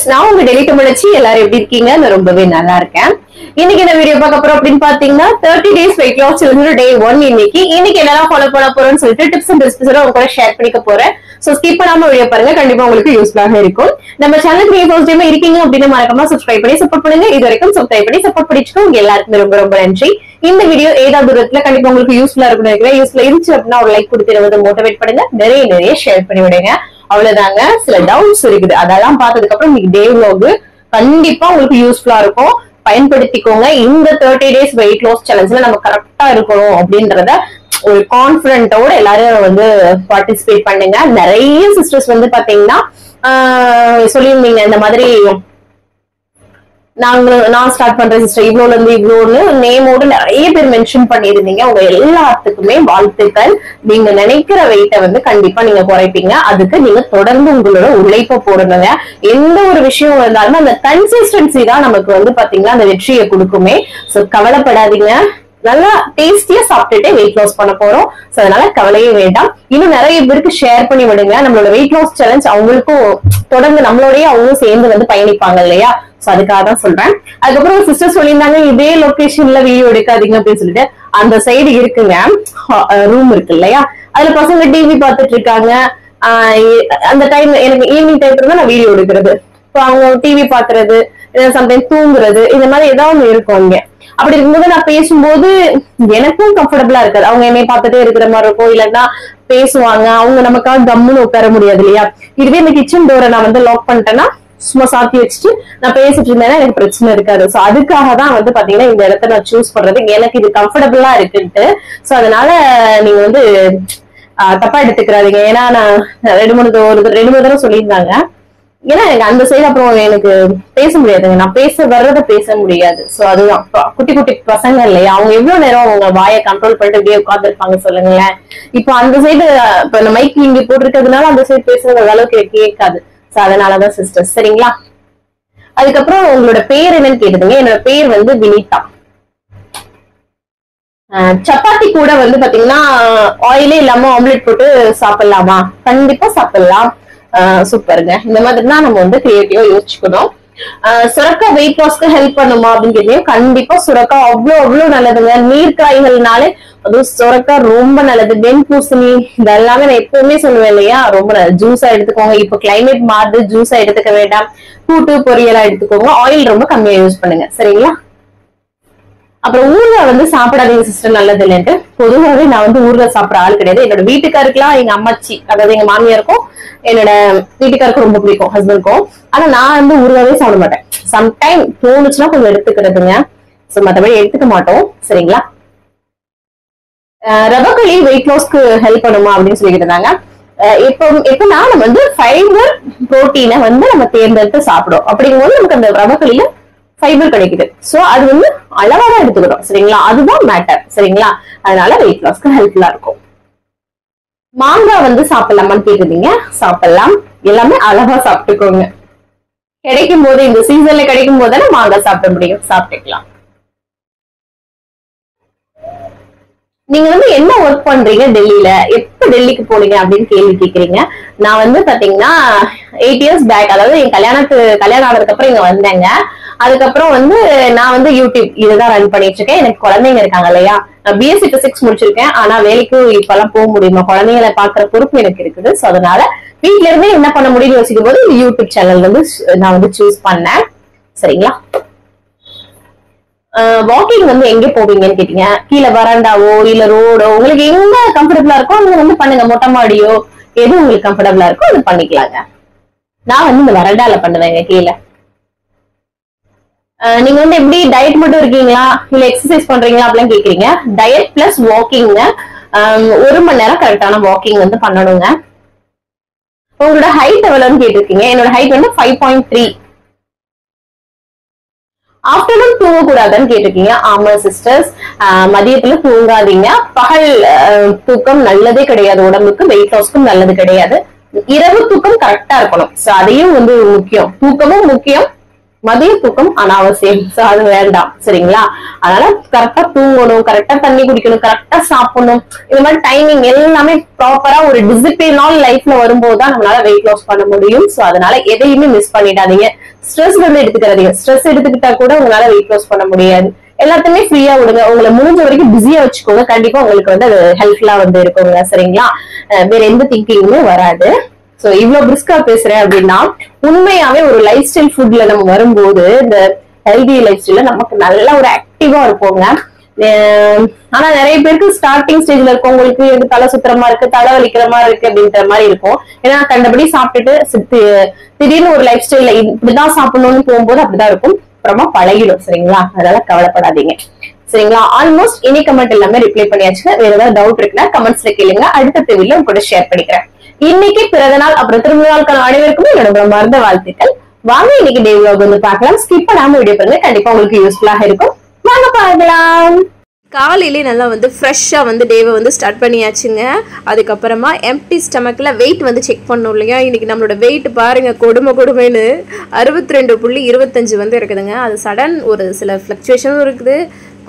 நான் உங்க டெய்லி தமிழச்சி. எல்லாரும் எப்படி இருக்கீங்க? நான் ரொம்பவே நல்லா இருக்கேன். இன்னைக்கு என்ன வீடியோ பார்க்க போறோம் அப்படின்னு பாத்தீங்கன்னா 30 days weight loss challenge day 1. இன்னைக்கு என்னெல்லாம் ஃபாலோ பண்ண போறோம்னு சொல்லிட்டு டிப்ஸ் அண்ட் ரெசிபிஸ் உங்க கூட ஷேர் பண்ணிக்க போறேன். சோ ஸ்கிப் பண்ணாம வீடியோ பாருங்க, கண்டிப்பா உங்களுக்கு யூஸ்ஃபுல்லாக இருக்கும். நம்ம சேனலுக்கு நீங்க ஃபர்ஸ்ட் டைம் இருக்கீங்க அப்படின்னு மறக்காம சப்ஸ்கிரைப் பண்ணி சப்போர்ட் பண்ணுங்க. இது வரைக்கும் சப்ஸ்கிரைப் பண்ணி சப்போர்ட் பண்ணிச்சுக்கோங்க. உங்க எல்லாருக்குமே ரொம்ப ரொம்ப நன்றி. இந்த வீடியோ ஏதாவது தூரத்துல கண்டிப்பா உங்களுக்கு யூஸ்ஃபுல்லா இருக்கும்னு நினைக்கிறேன். யூஸ்ஃபுல்லா இருந்துச்சு அப்படின்னா ஒரு லைக் கொடுத்து மோட்டிவேட் பண்ணுங்க, நிறைய ஷேர் பண்ணி விடுங்க. அவ்வளவுதாங்க. சில டவுட்ஸ் இருக்குது, அதெல்லாம் பார்த்ததுக்கு அப்புறம் இன்னைக்கு டே vlog கண்டிப்பா உங்களுக்கு யூஸ்ஃபுல்லா இருக்கும். பயன்படுத்திக்கோங்க. இந்த 30 days weight loss challengeல நம்ம கரெக்டா இருக்கணும் அப்படின்றத ஒரு கான்பிடென்ட்டோட எல்லாரும் பார்ட்டிசிபேட் பண்ணுங்க. நிறைய சிஸ்டர்ஸ் பாத்தீங்கன்னா சொல்லியிருந்தீங்க இந்த மாதிரி நான் ஸ்டார்ட் பண்றேன் சிஸ்டர், இவ்வளோல இருந்து இவ்வளோன்னு நேமோட நிறைய பேர் மென்ஷன் பண்ணிருந்தீங்க. உங்க எல்லாத்துக்குமே வாழ்த்துக்கள். நீங்க நினைக்கிற வெயிட்ட கண்டிப்பா நீங்க குறைப்பீங்க. அதுக்கு நீங்க தொடர்ந்து உங்களோட உழைப்ப போடுங்க. எந்த ஒரு விஷயம் இருந்தாலும் அந்த கன்சிஸ்டன்சி தான் நமக்கு பாத்தீங்கன்னா அந்த வெற்றியை கொடுக்குமே. சோ கவலைப்படாதீங்க. நல்லா டேஸ்டியா சாப்பிட்டுட்டு வெயிட் லாஸ் பண்ண போறோம். சோ அதனால கவலையே வேண்டாம். இன்னும் நிறைய பேருக்கு ஷேர் பண்ணி விடுங்க. நம்மளோட வெயிட் லாஸ் சேலஞ்ச் அவங்களுக்கும் தொடர்ந்து நம்மளோடய அவங்களும் சேர்ந்து பயணிப்பாங்க இல்லையா? சோ அதுக்காக தான் சொல்றேன். அதுக்கப்புறம் ஒரு சிஸ்டர் சொல்லியிருந்தாங்க இதே லொகேஷன்ல வீடியோ எடுக்காதீங்க அப்படின்னு சொல்லிட்டு. அந்த சைடு இருக்குங்க, ரூம் இருக்கு இல்லையா, அதுல பசங்க டிவி பார்த்துட்டு இருக்காங்க. அந்த டைம் எனக்கு ஈவினிங் டைம்ல தான் நான் வீடியோ எடுக்கிறது. அவங்க டிவி பாக்குறது, சம்டைம் தூங்குறது, இந்த மாதிரி ஏதாவது இருக்கும் இங்க. அப்படி இருக்கும்போது நான் பேசும்போது எனக்கும் கம்ஃபர்டபுளா இருக்காது. அவங்க என்னை பார்த்துட்டே இருக்கிற மாதிரி இருக்கும், இல்லைன்னா பேசுவாங்க. அவங்க நமக்காக கம்முன்னு உட்கார முடியாது இல்லையா? இதுவே இந்த கிச்சன் டோரை நான் லாக் பண்ணிட்டேன்னா சும்மா சாத்தி வச்சுட்டு நான் பேசிட்டு இருந்தேன்னா எனக்கு பிரச்சனை இருக்காது. சோ அதுக்காக தான் பாத்தீங்கன்னா இந்த இடத்த நான் சூஸ் பண்றது. எனக்கு இது கம்ஃபர்டபுளா இருக்குன்ட்டு. சோ அதனால நீங்க தப்பா எடுத்துக்கிறாதீங்க. ஏன்னா நான் ரெண்டு மூணு தடவை சொல்லியிருந்தாங்க. ஏன்னா எனக்கு அந்த சைடு அப்புறம் எனக்கு பேச முடியாதுங்க. நான் வர்றத பேச முடியாது. சோ அதுதான் குட்டி குட்டி பசங்க இல்லையா, அவங்க எவ்வளவு நேரம் அவங்க வாயை கண்ட்ரோல் பண்ணிட்டு இப்படியே உட்கார்ந்து இருப்பாங்க சொல்லுங்களேன். இப்போ அந்த சைடு இப்ப இந்த மைக் இங்க போட்டிருக்கிறதுனால அந்த சைடு பேசுறது அளவுக்கு கேட்காது. சோ அதனாலதான் சிஸ்டர், சரிங்களா? அதுக்கப்புறம் உங்களோட பேர் என்னன்னு கேட்டுதுங்க. என்னோட பேர் வினிதா. சப்பாத்தி கூட பாத்தீங்கன்னா ஆயிலே இல்லாம ஆம்லெட் போட்டு சாப்பிடலாமா? கண்டிப்பா சாப்பிடலாம். சூப்பருங்க. இந்த மாதிரிதான் நம்ம கிரியேட்டிவா யோசிச்சுக்கணும். சுரக்கா வெயிட் லாஸ்க்கு ஹெல்ப் பண்ணுமா அப்படின்னு கேட்டீங்க. கண்டிப்பா சுரக்கா அவ்வளவு நல்லதுங்க. நீர்க்காய்கள்னாலே அதுவும் சுரக்கா ரொம்ப நல்லது. வெண்பூசணி இதெல்லாமே நான் எப்பவுமே சொல்லுவேன் இல்லையா, ரொம்ப நல்லது. ஜூஸா எடுத்துக்கோங்க. இப்ப கிளைமேட் மாறுது, ஜூஸா எடுத்துக்க வேண்டாம். கூட்டு பொரியலா எடுத்துக்கோங்க. ஆயில் ரொம்ப கம்மியா யூஸ் பண்ணுங்க, சரிங்களா? அப்புறம் ஊறுகாய் சாப்பிடாதீங்க சிஸ்டர், நல்லது இல்லைன்ட்டு. பொதுவாகவே நான் ஊறுகாய் சாப்பிட ஆள் கிடையாது. என்னோட வீட்டுக்காருக்குலாம் எங்க அம்மாச்சி, அதாவது எங்க மாமியாருக்கும் என்னோட வீட்டுக்காருக்கும் ரொம்ப பிடிக்கும், ஹஸ்பண்டுக்கும். ஆனா நான் ஊறுகாவே சாப்பிட மாட்டேன். சம்டைம் தோணுச்சுன்னா கொஞ்சம் எடுத்துக்கிறதுங்க. சோ மற்றபடி எடுத்துக்க மாட்டோம், சரிங்களா? ரவக்களி வெயிட் லாஸ்க்கு ஹெல்ப் பண்ணுமா அப்படின்னு சொல்லிட்டு இருந்தாங்க. எப்பனா நம்ம ஃபைபர் புரோட்டீனை நம்ம தேர்ந்தெடுத்து சாப்பிடும். அப்படிங்கும்போது நமக்கு அந்த ரவக்களியில ஃபைபர் கிடைக்குது. சோ அது அளவாதான் எடுத்துக்கிறோம், சரிங்களா? அதுதான் மேட்டர், சரிங்களா? அதனால வெயிட் லாஸ்க்கு ஹெல்ப்ஃபுல்லா இருக்கும். மாங்காய் சாப்பிடலாமான்னு கேக்குறீங்க. சாப்பிடலாம். எல்லாமே அளவா சாப்பிட்டுக்கோங்க. கிடைக்கும் போது, இந்த சீசன்ல கிடைக்கும் போது மாங்காய் சாப்பிட முடியும், சாப்பிட்டுக்கலாம். நீங்க என்ன ஒர்க் பண்றீங்க டெல்லியில, எப்ப டெல்லிக்கு போனீங்க அப்படின்னு கேள்வி கேக்குறீங்க. நான் பாத்தீங்கன்னா 8 years பேக், அதாவது என் கல்யாணம் ஆனதுக்கு அப்புறம் இங்க வந்தேங்க. அதுக்கப்புறம் நான் யூடியூப் இதுதான் ரன் பண்ணிட்டு இருக்கேன். எனக்கு குழந்தைங்க இருக்காங்க இல்லையா, நான் பிஎஸ்சி பிசிக்ஸ் முடிச்சிருக்கேன். ஆனா வேலைக்கு இப்பெல்லாம் போக முடியுமா, குழந்தைங்களை பாக்குற பொறுப்பு எனக்கு இருக்குது. சோ அதனால வீட்டுல இருந்தே என்ன பண்ண முடியும்னு யோசிக்கும் போது இந்த யூடியூப் சேனல் நான் சூஸ் பண்ணேன், சரிங்களா? வாக்கிங் எங்க போவீங்கன்னு கேட்டீங்க. கீழே வராண்டாவோ இல்ல ரோடோ, உங்களுக்கு எங்க கம்ஃபர்டபுளா இருக்கோ அங்க பண்ணுங்க. மொட்டை மாடியோ எது உங்களுக்கு கம்ஃபர்டபுளா இருக்கோ அது பண்ணிக்கலாங்க. நான் இந்த வராண்டால பண்ணுவேங்க கீழே. நீங்க எப்படி டயட் மட்டும் இருக்கீங்களா இல்ல எக்ஸசைஸ் பண்றீங்களா அப்படிலாம் கேக்குறீங்க. டயட் பிளஸ் வாக்கிங், 1 மணி நேரம் கரெக்டான வாக்கிங் பண்ணணுங்க. உங்களோட ஹைட் எவ்வளவுன்னு கேட்டிருக்கீங்க. என்னோட ஹைட் 5.3. ஆஃப்டர்நூன் தூங்க கூடாதுன்னு கேட்டிருக்கீங்க. ஆமா சிஸ்டர்ஸ், மதியத்துல தூங்காதீங்க. பகல் தூக்கம் நல்லதே கிடையாது உடம்புக்கு, வெயிட் லாஸ்க்கும் நல்லது கிடையாது. இரவு தூக்கம் கரெக்டா இருக்கணும். சோ அதையும் முக்கியம். தூக்கமும் முக்கியம், மதிய தூக்கம் அனாவசியம். சோ அது வேண்டாம், சரிங்களா? அதனால கரெக்டா தூங்கணும், கரெக்டா தண்ணி குடிக்கணும், கரெக்டா சாப்பிடணும். இந்த மாதிரி டைமிங் எல்லாமே ப்ராப்பரா ஒரு டிசிப்ளினால் லைஃப்ல வரும்போதுதான் நம்மளால வெயிட் லாஸ் பண்ண முடியும். சோ அதனால எதையுமே மிஸ் பண்ணிடாதீங்க. ஸ்ட்ரெஸ் வந்து எடுத்துக்காதீங்க. ஸ்ட்ரெஸ் எடுத்துக்கிட்டா கூட உங்களால வெயிட் லாஸ் பண்ண முடியாது. எல்லாத்தையுமே ஃப்ரீயா விடுங்க. உங்களை முடிஞ்ச வரைக்கும் பிஸியா வச்சுக்கோங்க. கண்டிப்பா உங்களுக்கு வந்து அது ஹெல்ப்ஃபுல்லா வந்து இருக்குங்க. சரிங்களா? வேற எந்த திங்கிங்குமே வராது. சோ இவ்வளவு பிரிஸ்கா பேசுறேன் அப்படின்னா, உண்மையாவே ஒரு லைஃப் ஸ்டைல் ஃபுட்ல நம்ம வரும்போது இந்த ஹெல்தி லைஃப் ஸ்டைல நமக்கு நல்ல ஒரு ஆக்டிவா இருப்போங்க. ஆனா நிறைய பேருக்கு ஸ்டார்டிங் ஸ்டேஜ்ல இருக்கவங்களுக்கு எனக்கு தலை சுத்திரமா இருக்கு, தலை வலிக்கிற மாதிரி இருக்கு அப்படின்ற மாதிரி இருக்கும். ஏன்னா கண்டபடி சாப்பிட்டுட்டு திடீர்னு ஒரு லைஃப் ஸ்டைல்ல இப்படிதான் சாப்பிடணும்னு போகும்போது அப்படிதான் இருக்கும். அப்புறமா பழகிடும். சரிங்களா? அதனால கவலைப்படாதீங்க. சரிங்களா? ஆல்மோஸ்ட் இனி கமெண்ட் எல்லாமே ரிப்ளை பண்ணியாச்சு. வேற ஏதாவது டவுட் இருக்குன்னா கமெண்ட்ஸ்ல கேளுங்க. அடுத்த தேவையில உங்க கூட ஷேர் பண்ணிக்கிறேன். இன்னைக்கு பிறந்த நாள் அப்புறம் திரும்ப நாளுக்கான அனைவருக்குமே என்னோட மறந்த வாழ்த்துக்கள். வாங்க இன்னைக்கு டே vlog வந்து பார்க்கலாம். ஸ்கிப் பண்ணாம வீடியோ பாருங்க. கண்டிப்பா உங்களுக்கு யூஸ்ஃபுல்லாக இருக்கும். வாங்க பார்க்கலாம். காலையிலே நல்லா வந்து ஃப்ரெஷ்ஷாக வந்து டேவை வந்து ஸ்டார்ட் பண்ணியாச்சுங்க. அதுக்கப்புறமா எம்டி ஸ்டமக்கில் வெயிட் வந்து செக் பண்ணோம் இல்லையா. இன்றைக்கி நம்மளோட வெயிட் பாருங்கள், கொடுமைன்னு 62.25 வந்து இருக்குதுங்க. அது சடன் ஒரு சில ஃப்ளக்சுவேஷனும் இருக்குது,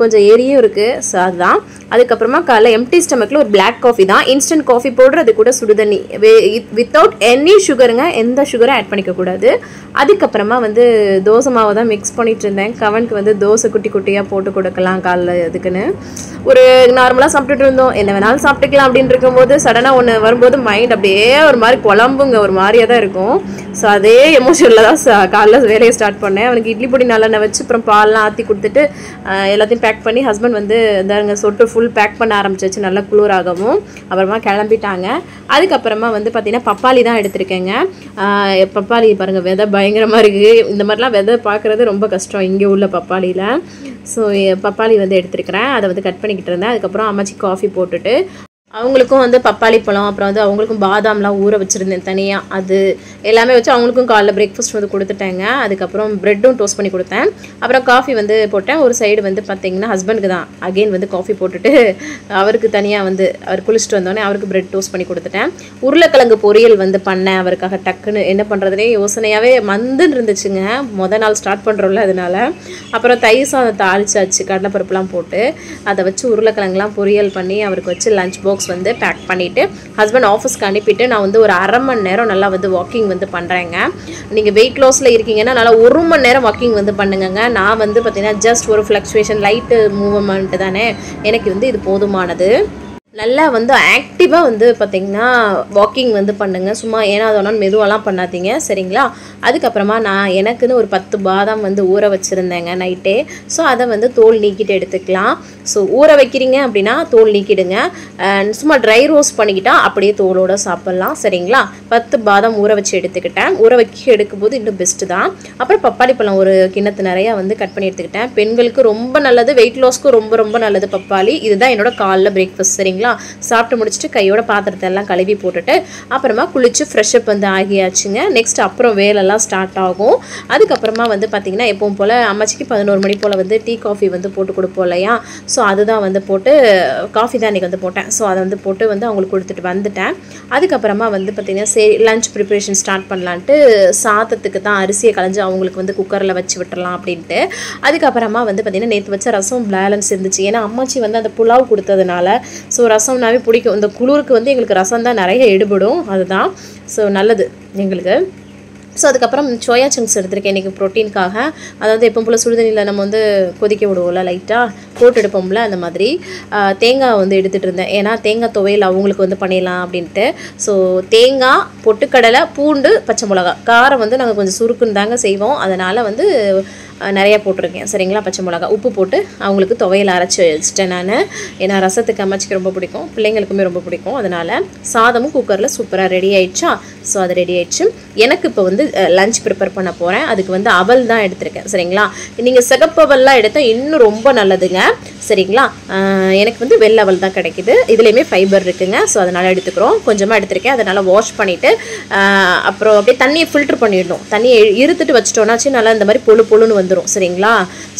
கொஞ்சம் ஏரியும் இருக்குது. ஸோ அதுதான். அதுக்கப்புறமா காலைல எம்டி ஸ்டமக்கில் ஒரு பிளாக் காஃபி தான், இன்ஸ்டன்ட் காஃபி பவுடர், அது கூட சுடுதண்ணி, வித்தவுட் எனி சுகருங்க, எந்த சுகரும் ஆட் பண்ணிக்கக்கூடாது. அதுக்கப்புறமா வந்து தோசை மாவை தான் மிக்ஸ் பண்ணிட்டு இருந்தேன். கவனுக்கு வந்து தோசை குட்டி குட்டியாக போட்டு கொடுக்கலாம் காலைல. இதுக்குன்னு ஒரு நார்மலாக சாப்பிட்டுட்டு இருந்தோம், என்ன வேணாலும் சாப்பிட்டுக்கலாம் அப்படின்னு இருக்கும்போது சடனாக ஒன்று வரும்போது மைண்ட் அப்படியே ஒரு மாதிரி குழம்புங்க, ஒரு மாதிரியாக தான் இருக்கும். ஸோ அதே எமோஷனில் தான் காலைல வேலையை ஸ்டார்ட் பண்ணேன். அவனுக்கு இட்லி பொடி நல்லெண்ணெய் வச்சு அப்புறம் பால்லாம் ஆற்றி கொடுத்துட்டு எல்லாத்தையும் பேக் பண்ணி ஹஸ்பண்ட் வந்து இந்தாங்க சொட்டு ஃபுல் பேக் பண்ண ஆரம்பிச்சிச்சு, நல்லா குளிராகவும். அப்புறமா கிளம்பிட்டாங்க. அதுக்கப்புறமா வந்து பார்த்திங்கன்னா பப்பாளி தான் எடுத்திருக்கேங்க. பப்பாளி பாருங்கள், விதை பயங்கரமாக இருக்குது. இந்த மாதிரிலாம் விதை பார்க்குறது ரொம்ப கஷ்டம் இங்கே உள்ள பப்பாளியில். ஸோ பப்பாளி வந்து எடுத்துருக்கிறேன், அதை வந்து கட் பண்ணிக்கிட்டு இருந்தேன். அதுக்கப்புறம் அம்மாச்சி காஃபி போட்டுட்டு அவங்களுக்கும் வந்து பப்பாளி பழம், அப்புறம் வந்து அவங்களுக்கும் பாதாம்லாம் ஊற வச்சுருந்தேன் தனியாக, அது எல்லாமே வச்சு அவங்களுக்கும் காலைல பிரேக்ஃபாஸ்ட் வந்து கொடுத்துட்டேங்க. அதுக்கப்புறம் ப்ரெட்டும் டோஸ்ட் பண்ணி கொடுத்தேன். அப்புறம் காஃபி வந்து போட்டேன். ஒரு சைடு வந்து பார்த்திங்கன்னா ஹஸ்பண்டுக்கு தான் அகெயின் வந்து காஃபி போட்டுட்டு அவருக்கு தனியாக வந்து அவர் குளிச்சுட்டு வந்தோடனே அவருக்கு ப்ரெட் டோஸ்ட் பண்ணி கொடுத்துட்டேன். உருளைக்கிழங்கு பொரியல் வந்து பண்ணேன் அவருக்காக. டக்குன்னு என்ன பண்ணுறதுனே யோசனையாகவே மந்துன்னு இருந்துச்சுங்க, மொதல் நாள் ஸ்டார்ட் பண்ணுறோம்ல, அதனால். அப்புறம் தயிர் சாதம் தாளிச்சாச்சு, கடலைப்பருப்புலாம் போட்டு அதை வச்சு உருளைக்கிழங்குலாம் பொரியல் பண்ணி அவருக்கு வச்சு லஞ்ச் பாக்ஸ் வந்து பேக் பண்ணிவிட்டு ஹஸ்பண்ட் ஆஃபீஸ்க்கு அனுப்பிட்டு நான் வந்து ஒரு 1/2 மணி நேரம் நல்லா வந்து வாக்கிங் வந்து பண்ணுறேங்க. நீங்கள் வெயிட் லாஸில் இருக்கீங்கன்னா நல்லா 1 மணி நேரம் வாக்கிங் வந்து பண்ணுங்க. நான் வந்து பார்த்தீங்கன்னா ஜஸ்ட் ஒரு ஃப்ளக்சுவேஷன் லைட்டு மூவ்மெண்ட் தானே, எனக்கு வந்து இது போதுமானது. நல்லா வந்து ஆக்டிவாக வந்து பார்த்திங்கன்னா வாக்கிங் வந்து பண்ணுங்கள். சும்மா ஏன்னா அதோனால் மெதுவெல்லாம் பண்ணாதீங்க. சரிங்களா? அதுக்கப்புறமா நான் எனக்குன்னு ஒரு 10 பாதாம் வந்து ஊற வச்சுருந்தேங்க நைட்டே. ஸோ அதை வந்து தோல் நீக்கிட்டு எடுத்துக்கலாம். ஸோ ஊற வைக்கிறீங்க அப்படின்னா தோல் நீக்கிடுங்க. சும்மா ட்ரை ரோஸ்ட் பண்ணிக்கிட்டால் அப்படியே தோலோடு சாப்பிட்லாம். சரிங்களா? 10 பாதாம் ஊற வச்சு எடுத்துக்கிட்டேன். ஊற வச்சு எடுக்கும்போது இன்னும் பெஸ்ட்டு தான். அப்புறம் பப்பாளி பழம் ஒரு கிண்ணத்து நிறையா வந்து கட் பண்ணி எடுத்துக்கிட்டேன். பெண்களுக்கு ரொம்ப நல்லது, வெயிட் லாஸ்க்கு ரொம்ப ரொம்ப நல்லது பப்பாளி. இதுதான் என்னோட காலைல பிரேக்ஃபாஸ்ட். சரிங்களா? சாப்பிட்டு முடிச்சுட்டு கையோட பாத்திரத்தை எல்லாம் கழுவி போட்டுட்டு அப்புறமா குளிச்சு ஃப்ரெஷ்அப் வந்து ஆகியாச்சுங்க. நெக்ஸ்ட் அப்புறம் வேலைலாம் ஸ்டார்ட் ஆகும். அதுக்கப்புறமா வந்து பார்த்திங்கன்னா எப்பவும் போல் அம்மாச்சிக்கு 11 மணி போல் வந்து டீ காஃபி வந்து போட்டு கொடுப்போம் இல்லையா. ஸோ அதுதான் வந்து போட்டு காஃபி தான் இன்றைக்கி வந்து போட்டேன். ஸோ அதை வந்து போட்டு வந்து அவங்களுக்கு கொடுத்துட்டு வந்துட்டேன். அதுக்கப்புறமா வந்து பார்த்திங்கன்னா சரி லஞ்ச் ப்ரிப்ரேஷன் ஸ்டார்ட் பண்ணலான்ட்டு சாதத்துக்கு தான் அரிசியை களைஞ்சி அவங்களுக்கு வந்து குக்கரில் வச்சு விட்டுறலாம் அப்படின்ட்டு. அதுக்கப்புறமா வந்து பார்த்திங்கன்னா நேற்று வச்ச ரசம் பேலன்ஸ் இருந்துச்சு. ஏன்னா அம்மாச்சி வந்து அந்த புலாவ் கொடுத்ததுனால ஸோ ரசம்னாவே பிடிக்கும். இந்த குளிருக்கு வந்து எங்களுக்கு ரசம் தான் நிறைய எடுபடும், அதுதான் ஸோ நல்லது எங்களுக்கு. ஸோ அதுக்கப்புறம் சோயா சங்க்ஸ் எடுத்திருக்கேன் இன்றைக்கி ப்ரோட்டீனுக்காக. அதாவது எப்போ போல் சுடுதண்ணியில் நம்ம வந்து கொதிக்க விடுவோம்ல, லைட்டாக போட்டு எடுப்போம்ல, அந்த மாதிரி தேங்காய் வந்து எடுத்துகிட்டு இருந்தேன். ஏன்னா தேங்காய் துவையல் அவங்களுக்கு வந்து பண்ணிடலாம் அப்படின்ட்டு. ஸோ தேங்காய், பொட்டுக்கடலை, பூண்டு, பச்சை மிளகா, காரம் வந்து நாங்கள் கொஞ்சம் சுருக்குன்னு தாங்க செய்வோம், அதனால் வந்து நிறையா போட்டிருக்கேன். சரிங்களா? பச்சை மிளகா, உப்பு போட்டு அவங்களுக்கு துவையல் அரைச்சி வச்சுட்டேன் நான். ஏன்னா ரசத்துக்கு அம்மாச்சிக்கு ரொம்ப பிடிக்கும், பிள்ளைங்களுக்குமே ரொம்ப பிடிக்கும். அதனால் சாதமும் குக்கரில் சூப்பராக ரெடி ஆயிடுச்சா. ஸோ அது ரெடி ஆயிடுச்சு. எனக்கு இப்போ வந்து லஞ்ச் ப்ரிப்பேர் பண்ண போகிறேன். அதுக்கு வந்து அவல் தான் எடுத்திருக்கேன். சரிங்களா? நீங்கள் சிகப்பு அவல்லாம் எடுத்தால் இன்னும் ரொம்ப நல்லதுங்க. சரிங்களா? எனக்கு வந்து வெள்ளை அவல் தான் கிடைக்குது, இதுலேயுமே ஃபைபர் இருக்குங்க. ஸோ அதனால் எடுத்துக்கிறோம், கொஞ்சமாக எடுத்திருக்கேன். அதனால் வாஷ் பண்ணிவிட்டு அப்புறம் அப்படியே தண்ணியை ஃபில்ட்ரு பண்ணிடணும். தண்ணியை இருத்துட்டு வச்சிட்டோன்னாச்சு நல்லா இந்த மாதிரி பொழுன்னு வந்துடும். சரிங்களா?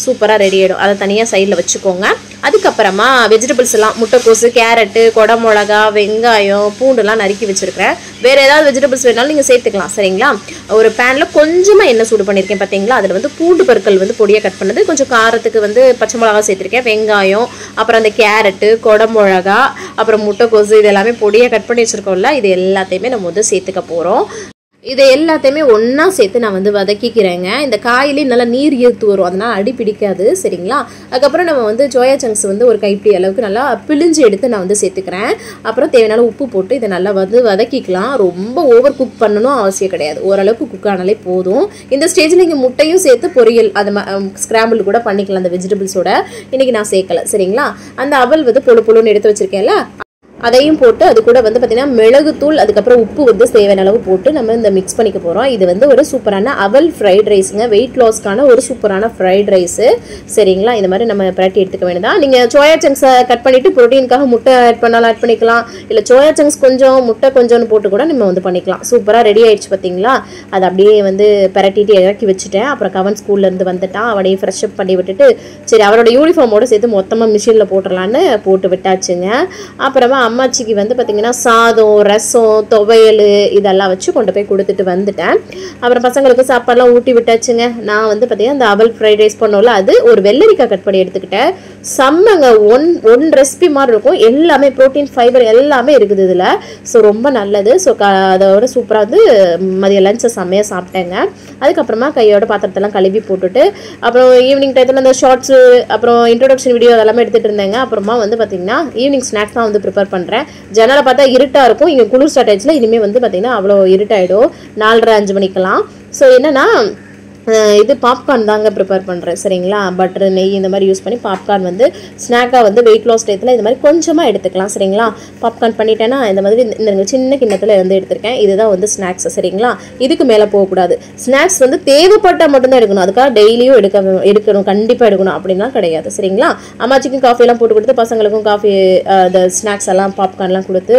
சூப்பராக ரெடி ஆகிடும். அதை தனியாக சைடில் வச்சுக்கோங்க. அதுக்கப்புறமா வெஜிடபிள்ஸ் எல்லாம் முட்டைக்கோசு, கேரட்டு, கொடமிளகா, வெங்காயம், பூண்டுலாம் நறுக்கி வச்சுருக்கிறேன். வேறு ஏதாவது வெஜிடபிள்ஸ் வேணாலும் நீங்கள் சேர்த்துக்கலாம். சரிங்களா? ஒரு பேனில் கொஞ்சமாக எண்ணெய் சூடு பண்ணியிருக்கேன் பார்த்தீங்களா. அதில் வந்து பூண்டு பற்கள் வந்து பொடியாக கட் பண்ணது, கொஞ்சம் காரத்துக்கு வந்து பச்சை மிளகா சேர்த்துருக்கேன், வெங்காயம், அப்புறம் அந்த கேரட்டு, கொடமிளகா, அப்புறம் முட்டைக்கோசு, இது எல்லாமே பொடியாக கட் பண்ணி வச்சுருக்கோம்ல, இது எல்லாத்தையுமே நம்ம வந்து சேர்த்துக்க போகிறோம். இதை எல்லாத்தையுமே ஒன்றா சேர்த்து நான் வந்து வதக்கிக்கிறேங்க. இந்த காயிலே நல்லா நீர் ஈர்த்து வரும், அதனால் அடி பிடிக்காது சரிங்களா. அதுக்கப்புறம் நம்ம வந்து சோயா சங்க்ஸ் வந்து ஒரு கைப்பிடி அளவுக்கு நல்லா பிழிஞ்சு எடுத்து நான் வந்து சேர்த்துக்கிறேன். அப்புறம் தேவையான உப்பு போட்டு இதை நல்லா வந்து வதக்கிக்கலாம். ரொம்ப ஓவர் குக் பண்ணணும் அவசியம் கிடையாது, ஓரளவுக்கு குக் ஆனாலே போதும். இந்த ஸ்டேஜில் இங்கே முட்டையும் சேர்த்து பொரியல் அது ஸ்கிராம்பிள் கூட பண்ணிக்கலாம் அந்த வெஜிடபிள்ஸோட. இன்றைக்கி நான் சேர்க்கலை சரிங்களா. அந்த அவல் வந்து பொழு பொழுன்னு எடுத்து வச்சுருக்கேன்ல அதையும் போட்டு அது கூட வந்து பார்த்திங்கன்னா மிளகுத்தூள் அதுக்கப்புறம் உப்பு வந்து தேவையான அளவு போட்டு நம்ம இந்த மிக்ஸ் பண்ணிக்க போகிறோம். இது வந்து ஒரு சூப்பரான அவல் ஃப்ரைட் ரைஸுங்க, வெயிட் லாஸ்க்கான ஒரு சூப்பரான ஃப்ரைட் ரைஸு சரிங்களா. இந்த மாதிரி நம்ம பரட்டி எடுத்துக்க வேண்டியதான். நீங்கள் சோயா சங்க்ஸை கட் பண்ணிவிட்டு ப்ரோட்டீனுக்காக முட்டை ஆட் பண்ணாலும் ஆட் பண்ணிக்கலாம், இல்லை சோயா சங்க்ஸ் கொஞ்சம் முட்டை கொஞ்சம்னு போட்டு கூட நம்ம வந்து பண்ணிக்கலாம். சூப்பராக ரெடி ஆகிடுச்சு பார்த்தீங்களா. அதை அப்படியே வந்து பரட்டிட்டு இறக்கி வச்சுட்டேன். அப்புறம் கவன் ஸ்கூல்லேருந்து வந்துட்டான், அவனையும் ஃப்ரெஷ் அப் பண்ணி விட்டுட்டு சரி அவரோட யூனிஃபார்மோடு சேர்த்து மொத்தமாக மிஷினில் போட்டுடலான்னு போட்டு விட்டாச்சுங்க. அப்புறமா அம்மாச்சிக்கு வந்து பார்த்திங்கன்னா சாதம் ரசம் துவையல் இதெல்லாம் வச்சு கொண்டு போய் கொடுத்துட்டு வந்துட்டேன். அப்புறம் பசங்களுக்கு சாப்பாடெலாம் ஊட்டி விட்டாச்சுங்க. நான் வந்து பார்த்திங்கன்னா இந்த அவல் ஃப்ரைட் ரைஸ் பண்ணோம்ல அது ஒரு வெள்ளரிக்காய் கட் பண்ணி எடுத்துக்கிட்டேன். செம்மங்க ஒன் ரெசிபி மாதிரி இருக்கும், எல்லாமே ப்ரோட்டீன் ஃபைபர் எல்லாமே இருக்குது இதில். ஸோ ரொம்ப நல்லது. ஸோ அதோட சூப்பராக வந்து மதிய லஞ்சை செம்மையாக சாப்பிட்டேங்க. அதுக்கப்புறமா கையோட பாத்திரத்தெல்லாம் கழுவி போட்டுட்டு அப்புறம் ஈவினிங் டயத்தில் அந்த ஷார்ட்ஸு அப்புறம் இன்ட்ரோடக்ஷன் வீடியோ அதெல்லாமே எடுத்துகிட்டு இருந்தேங்க. அப்புறமா வந்து பார்த்திங்கன்னா ஈவினிங் ஸ்நாக்ஸ் தான் வந்து ப்ரிப்பேர் பண்ணுறேன். ஜன்னலை பார்த்தா இருட்டாக இருக்கும், இங்கே குளிர் ஸ்டார்ட் ஆயிடுச்சுல இனிமேல் வந்து பார்த்திங்கன்னா அவ்வளோ இருட்டாயிடும் 4:30-5 மணிக்கெல்லாம். ஸோ என்னென்னா இது பாப்கார்ன் தாங்க ப்ரிப்பேர் பண்ணுறேன் சரிங்களா. பட்டர் நெய் இந்த மாதிரி யூஸ் பண்ணி பாப்கார்ன் வந்து ஸ்நாக்காக வந்து வெயிட் லாஸ் டயத்தில் இந்த மாதிரி கொஞ்சமாக எடுத்துக்கலாம் சரிங்களா. பாப்கார்ன் பண்ணிட்டேன்னா இந்த மாதிரி இந்த சின்ன கிண்ணத்தில் வந்து எடுத்திருக்கேன். இதுதான் வந்து ஸ்நாக்ஸ் சரிங்களா. இதுக்கு மேலே போகக்கூடாது. ஸ்நாக்ஸ் வந்து தேவைப்பட்டால் மட்டும்தான் எடுக்கணும், அதுக்காக டெய்லியும் எடுக்கணும் கண்டிப்பாக எடுக்கணும் அப்படின்லாம் கிடையாது சரிங்களா. அம்மாச்சிக்கும் காஃபியெல்லாம் போட்டு கொடுத்து பசங்களுக்கும் காஃபி இந்த ஸ்நாக்ஸ் எல்லாம் பாப்கார்ன்லாம் கொடுத்து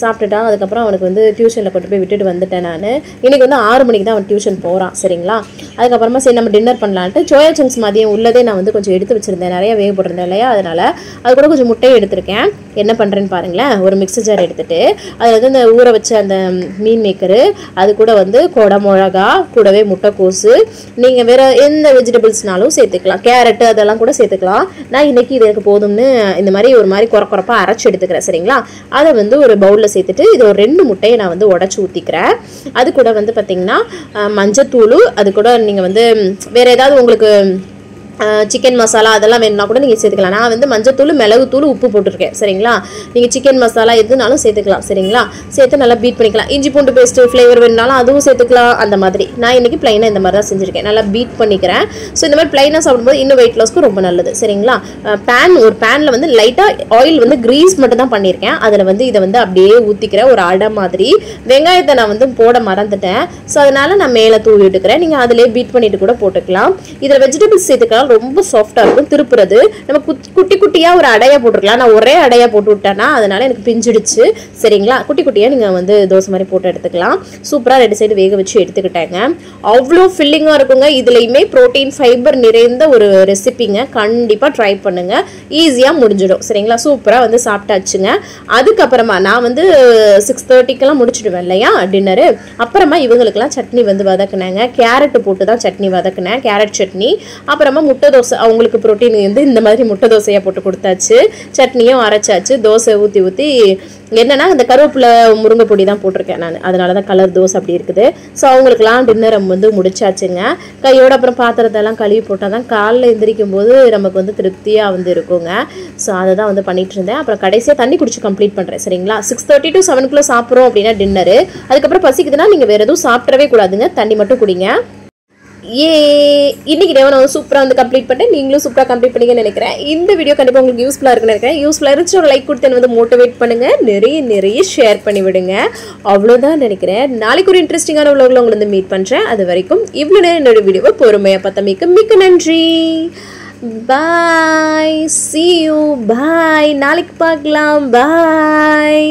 சாப்பிட்டுட்டான். அதுக்கப்புறம் அவனுக்கு வந்து டியூஷனில் கொண்டு போய் விட்டுட்டு வந்துட்டேன் நான். இன்றைக்கி வந்து 6 மணிக்கு தான் அவன் டியூஷன் போகிறான் சரிங்களா. அதுக்கப்புறமா சரி நம்ம டின்னர் பண்ணலான்ட்டு சோயா சங்க்ஸ் மதியம் உள்ளதே நான் வந்து கொஞ்சம் எடுத்து வச்சுருந்தேன், நிறைய வேக போட்டிருந்தேன் இல்லையா, அதனால் அது கூட கொஞ்சம் முட்டையை எடுத்திருக்கேன். என்ன பண்ணுறேன்னு பாருங்களேன். ஒரு மிக்ஸர் ஜார் எடுத்துகிட்டு அதில் வந்து இந்த ஊற வச்ச அந்த மீன் மேக்கரு அது கூட வந்து கொடை மிளகா கூடவே முட்டைக்கோசு நீங்கள் வேறு எந்த வெஜிடபிள்ஸ்னாலும் சேர்த்துக்கலாம், கேரட்டு அதெல்லாம் கூட சேர்த்துக்கலாம். நான் இன்றைக்கி இது எனக்கு போதும்னு இந்த மாதிரி ஒரு மாதிரி குறப்பாக அரைச்சி எடுத்துக்கிறேன் சரிங்களா. அதை வந்து ஒரு பவுலில் சேர்த்துட்டு இது ஒரு 2 முட்டையை நான் வந்து உடச்சி ஊற்றிக்கிறேன். அது கூட வந்து பார்த்திங்கன்னா மஞ்சத்தூள் அது கூட நீங்கள் வந்து வேறு ஏதாவது உங்களுக்கு சிக்கன் மசாலா அதெல்லாம் வேணும்னா கூட நீங்கள் சேர்த்துக்கலாம். நான் வந்து மஞ்சத்தூள் மிளகுத்தூள் உப்பு போட்டிருக்கேன் சரிங்களா. நீங்கள் சிக்கன் மசாலா எதுனாலும் சேர்த்துக்கலாம் சரிங்களா. சேர்த்து நல்லா பீட் பண்ணிக்கலாம். இஞ்சி பூண்டு பேஸ்ட்டு ஃப்ளேவர் வேணுனாலும் அதுவும் சேர்த்துக்கலாம். அந்த மாதிரி நான் இன்றைக்கி ப்ளைனாக இந்த மாதிரி தான் செஞ்சுருக்கேன், நல்லா பீட் பண்ணிக்கிறேன். ஸோ இந்த மாதிரி ப்ளைனாக சாப்பிடும்போது இன்னும் வெயிட் லாஸ்க்கு ரொம்ப நல்லது சரிங்களா. ஒரு பேனில் வந்து லைட்டாக ஆயில் வந்து க்ரீஸ் மட்டும் தான் பண்ணியிருக்கேன். அதில் வந்து இதை வந்து அப்படியே ஊற்றிக்கிறேன் ஒரு அடை மாதிரி. வெங்காயத்தை நான் வந்து போட மறந்துட்டேன், ஸோ அதனால் நான் மேலே தூவி விட்டுக்கிறேன். நீங்கள் அதிலே பீட் பண்ணிவிட்டு கூட போட்டுக்கலாம். இதில் வெஜிடபிள்ஸ் சேர்த்துக்கலாம், ரொம்ப சாஃப்டா இருக்கும். திருப்புறது நம்ம குட்டி குட்டியா ஒரு அடையா போட்டுக்கலாம். நான் ஒரே அடையா போட்டு விட்டேன்னா அதனால எனக்கு பிஞ்சிடுச்சு சரிங்களா. குட்டி குட்டியா நீங்க வந்து தோசை மாதிரி போட்டு எடுத்துக்கலாம். சூப்பரா 2 சைடு வேக வச்சு எடுத்துக்கிட்டாங்க. அவ்வளோ ஃபில்லிங்கா இருக்குங்க. இதுலயுமே புரோட்டீன் ஃபைபர் நிறைந்த ஒரு ரெசிபிங்க, கண்டிப்பா ட்ரை பண்ணுங்க, ஈஸியா முடிஞ்சிடும் சரிங்களா. சூப்பரா வந்து சாப்பிட்டாச்சுங்க. அதுக்கப்புறமா நான் வந்து 6:30க்கெல்லாம் முடிச்சிடுவேன் இல்லையா டின்னரு. அப்புறமா இவங்களுக்குலாம் சட்னி வந்து வதக்குனாங்க. கேரட் போட்டு தான் சட்னி வதக்குனேன், கேரட் சட்னி. அப்புறமா முட்டை தோசை அவங்களுக்கு புரோட்டீன் வந்து இந்த மாதிரி முட்டை தோசையாக போட்டு கொடுத்தாச்சு. சட்னியும் அரைச்சாச்சு. தோசை ஊற்றி என்னன்னா இந்த கருவேப்பிலை முருங்கை பொடி தான் போட்டிருக்கேன் நான், அதனால தான் கலர் தோசை அப்படி இருக்குது. ஸோ அவங்களுக்குலாம் டின்னர் வந்து முடிச்சாச்சுங்க. கையோட அப்புறம் பாத்திரத்தெல்லாம் கழுவி போட்டால் தான் காலைல எந்திரிக்கும் போது நமக்கு வந்து திருப்தியாக வந்து இருக்குங்க. ஸோ அதை தான் வந்து பண்ணிட்டு இருந்தேன். அப்புறம் கடைசியாக தண்ணி குடிச்சு கம்ப்ளீட் பண்ணுறேன் சரிங்களா. 6:30 to 7 சாப்பிட்றோம் அப்படின்னா டின்னரு. அதுக்கப்புறம் பசிக்குதுன்னா நீங்கள் வேறு எதுவும் சாப்பிட்றவே கூடாதுங்க, தண்ணி மட்டும் குடிங்க. இன்னைக்கு டே நான் சூப்பராக வந்து கம்ப்ளீட் பண்ணிட்டேன். நீங்களும் சூப்பராக கம்ப்ளீட் பண்ணிங்கன்னு நினைக்கிறேன். இந்த வீடியோ கண்டிப்பாக உங்களுக்கு யூஸ்ஃபுல்லாக இருக்குன்னு நினைக்கிறேன். யூஸ்ஃபுல்லாக இருந்துச்சு ஒரு லைக் கொடுத்து வந்து மோட்டிவேட் பண்ணுங்க, நிறைய ஷேர் பண்ணி விடுங்க. அவ்வளோதான் நினைக்கிறேன். நாளைக்கு ஒரு இன்ட்ரெஸ்டிங்கான விலாகில் உங்களை வந்து மீட் பண்ணுறேன். அது வரைக்கும் இவ்வளோ நேரம் என்னோட வீடியோவை பொறுமையாக பார்த்தமைக்கு மிக்க நன்றி. பாய், see you, பாய், நாளைக்கு பார்க்கலாம், பாய்.